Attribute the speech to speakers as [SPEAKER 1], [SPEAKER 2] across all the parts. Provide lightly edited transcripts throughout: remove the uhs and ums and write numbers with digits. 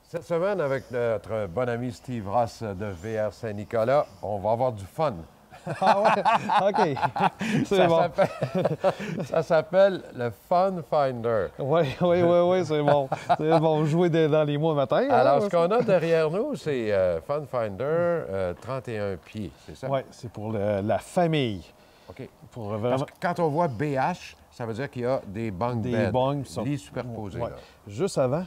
[SPEAKER 1] Cette semaine, avec notre bon ami Steve Ross de VR Saint-Nicolas, on va avoir du fun.
[SPEAKER 2] Ah ouais? OK. C'est bon.
[SPEAKER 1] Ça s'appelle le Fun Finder.
[SPEAKER 2] Oui, c'est bon. C'est bon, jouer dans les mois matin.
[SPEAKER 1] Alors, ce qu'on a derrière nous, c'est Fun Finder 31 pieds, c'est ça?
[SPEAKER 2] Oui, c'est pour la famille.
[SPEAKER 1] OK.
[SPEAKER 2] Pour
[SPEAKER 1] Parce
[SPEAKER 2] vraiment...
[SPEAKER 1] que quand on voit BH, ça veut dire qu'il y a des bunk beds, lits superposés.
[SPEAKER 2] Ouais.
[SPEAKER 1] Là.
[SPEAKER 2] Juste avant,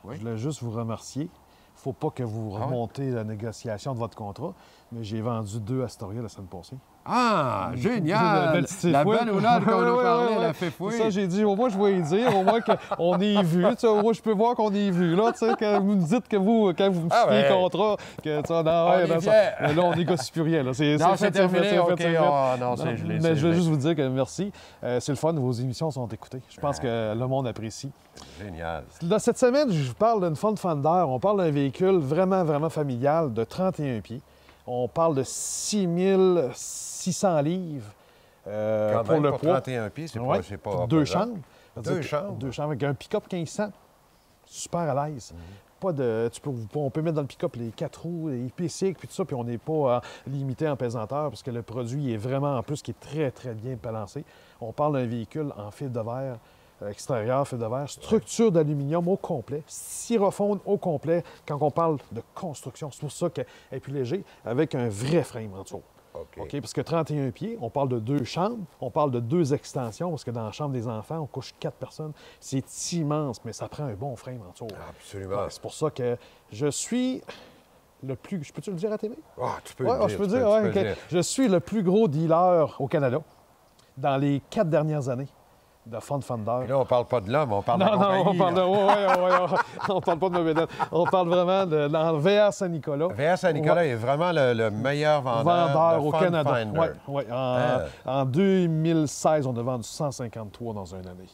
[SPEAKER 1] Oui.
[SPEAKER 2] je voulais juste vous remercier. Il ne faut pas que vous remontez la négociation de votre contrat, mais j'ai vendu 2 Astoria la semaine passée.
[SPEAKER 1] Ah, génial! La belle Oulade qu'on a parlé, elle a fait fouiller.
[SPEAKER 2] Ça, j'ai dit, au moins, je vais y dire, au moins qu'on est vu. Tu sais, au moins, je peux voir qu'on est vu. Là, tu sais, quand vous me dites que vous, quand vous me signez le contrat, que tu sais, là, on négocie plus rien. Là.
[SPEAKER 1] Non, c'est terminé, OK. Non, c'est gelé.
[SPEAKER 2] Mais je vais juste vous dire que merci. C'est le fun, vos émissions sont écoutées. Je pense que le monde apprécie.
[SPEAKER 1] Génial.
[SPEAKER 2] Là, cette semaine, je vous parle d'une Fun Finder. On parle d'un véhicule vraiment, vraiment familial de 31 pieds. On parle de 6600 livres pour le poids.
[SPEAKER 1] 31 pieds, c'est pas...
[SPEAKER 2] Pour 2 chambres.
[SPEAKER 1] 2 chambres?
[SPEAKER 2] 2 chambres avec un pick-up 1500. Super à l'aise. Pas de, on peut mettre dans le pick-up les 4 roues, les PC, puis tout ça, puis on n'est pas limité en pesanteur parce que le produit est vraiment, en plus, qui est très, très bien balancé. On parle d'un véhicule en fibre de verre. Extérieur, fibre de verre, structure d'aluminium au complet, styrofoam au complet. Quand on parle de construction, c'est pour ça qu'elle est plus léger, avec un vrai frame en dessous. OK? Parce que 31 pieds, on parle de 2 chambres, on parle de 2 extensions, parce que dans la chambre des enfants, on couche 4 personnes. C'est immense, mais ça prend un bon frame en dessous.
[SPEAKER 1] Absolument.
[SPEAKER 2] Ouais, c'est pour ça que je suis le plus... Je peux-tu le dire à TV?
[SPEAKER 1] Ah, tu peux le dire.
[SPEAKER 2] Je peux dire. Je suis le plus gros dealer au Canada dans les 4 dernières années de Fun Finder.
[SPEAKER 1] Là, on parle pas de l'homme, on parle de la compagnie.
[SPEAKER 2] Non, on parle on parle pas de ma vedette. On parle vraiment de dans VR Saint-Nicolas.
[SPEAKER 1] VR Saint-Nicolas est vraiment le meilleur vendeur de
[SPEAKER 2] au
[SPEAKER 1] Fun
[SPEAKER 2] Canada.
[SPEAKER 1] Finder.
[SPEAKER 2] Oui. En 2016, on a vendu 153 dans une année.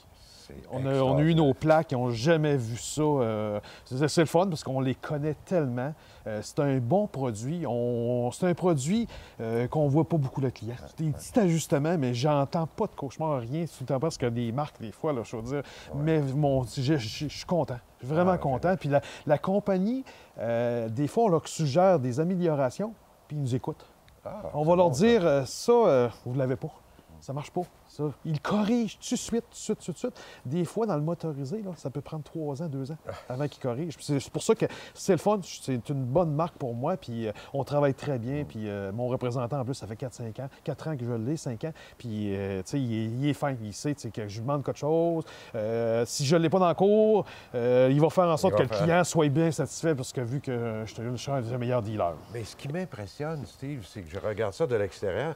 [SPEAKER 2] On a eu nos plaques, ils n'ont jamais vu ça. C'est le fun parce qu'on les connaît tellement. C'est un bon produit. C'est un produit qu'on ne voit pas beaucoup le client. C'est des petits ajustements, mais j'entends pas de cauchemar, rien. Parce que des marques, des fois, là, je veux dire. Mais je suis content. Je suis vraiment content. Puis la compagnie, des fois, on leur suggère des améliorations, puis ils nous écoutent. On va leur dire, ça, vous ne l'avez pas. Ça marche pas. Ça. Ils corrigent tout de suite. Des fois, dans le motorisé, là, ça peut prendre 3 ans, 2 ans avant qu'ils corrigent. C'est pour ça que c'est le fun. C'est une bonne marque pour moi. Puis on travaille très bien. Puis mon représentant, en plus, ça fait 4-5 ans. 4 ans que je l'ai, 5 ans. Puis, tu sais, il est fin. Il sait que je lui demande quelque chose. Si je ne l'ai pas dans le cours, il va faire en sorte que le client soit bien satisfait parce que vu que je suis un des meilleurs dealers.
[SPEAKER 1] Mais ce qui m'impressionne, Steve, c'est que je regarde ça de l'extérieur.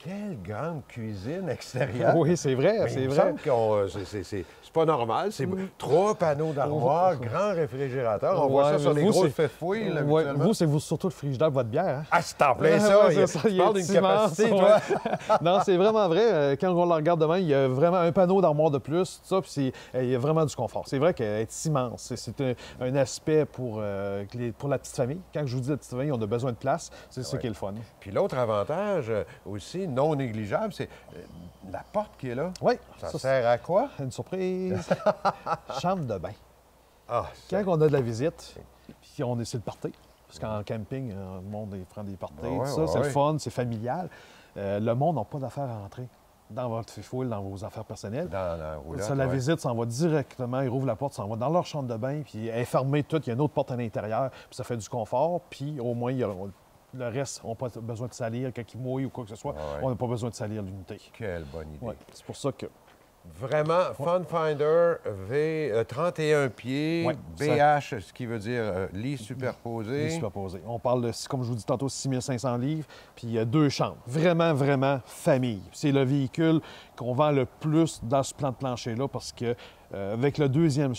[SPEAKER 1] Quelle grande cuisine extérieure!
[SPEAKER 2] Oui, c'est vrai, c'est vrai.
[SPEAKER 1] C'est pas normal. C'est 3 panneaux d'armoire, grand réfrigérateur. On voit ça sur les grosses fouilles.
[SPEAKER 2] Vous, c'est surtout le frigidaire de votre bière. Hein?
[SPEAKER 1] Ah, c'est en plein ça! Tu parles d'une capacité, toi!
[SPEAKER 2] Non, c'est vraiment vrai. Quand on la regarde demain, il y a vraiment un panneau d'armoire de plus, tout ça, puis il y a vraiment du confort. C'est vrai qu'elle est immense. C'est un aspect pour la petite famille. Quand je vous dis la petite famille, on a besoin de place. C'est ça qui est le fun.
[SPEAKER 1] Puis l'autre avantage aussi, non négligeable, c'est la porte qui est là.
[SPEAKER 2] Oui.
[SPEAKER 1] Ça sert à quoi?
[SPEAKER 2] Une surprise. Chambre de bain.
[SPEAKER 1] Ah,
[SPEAKER 2] quand on a de la visite, puis on essaie de partir, parce qu'en camping, le monde prend des parties, c'est le fun, c'est familial. Le monde n'a pas d'affaires à rentrer dans votre fouille, dans vos affaires personnelles. La visite s'en va directement, ils rouvrent la porte, s'en va dans leur chambre de bain, puis elle est fermée toute, il y a une autre porte à l'intérieur, puis ça fait du confort, puis au moins, le reste, on n'a pas besoin de salir quand il mouille ou quoi que ce soit. On n'a pas besoin de salir l'unité.
[SPEAKER 1] Quelle bonne idée.
[SPEAKER 2] C'est pour ça que...
[SPEAKER 1] Vraiment, Fun Finder, 31 pieds, BH, ce qui veut dire lit superposé.
[SPEAKER 2] Lit superposé. On parle de, comme je vous dis tantôt, 6500 livres, puis il y a 2 chambres. Vraiment, vraiment famille. C'est le véhicule qu'on vend le plus dans ce plan de plancher-là parce que avec le deuxième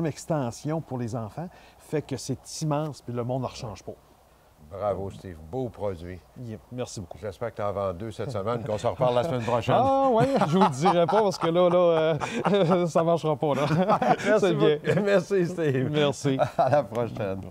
[SPEAKER 2] extension pour les enfants, fait que c'est immense, puis le monde ne rechange pas.
[SPEAKER 1] Bravo, Steve. Beau produit.
[SPEAKER 2] Merci beaucoup.
[SPEAKER 1] J'espère que tu en vends 2 cette semaine, qu'on se reparle la semaine prochaine.
[SPEAKER 2] Ah oui, je vous le dirai pas parce que là, ça ne marchera pas. Là.
[SPEAKER 1] Merci beaucoup. Merci, Steve.
[SPEAKER 2] Merci.
[SPEAKER 1] À la prochaine.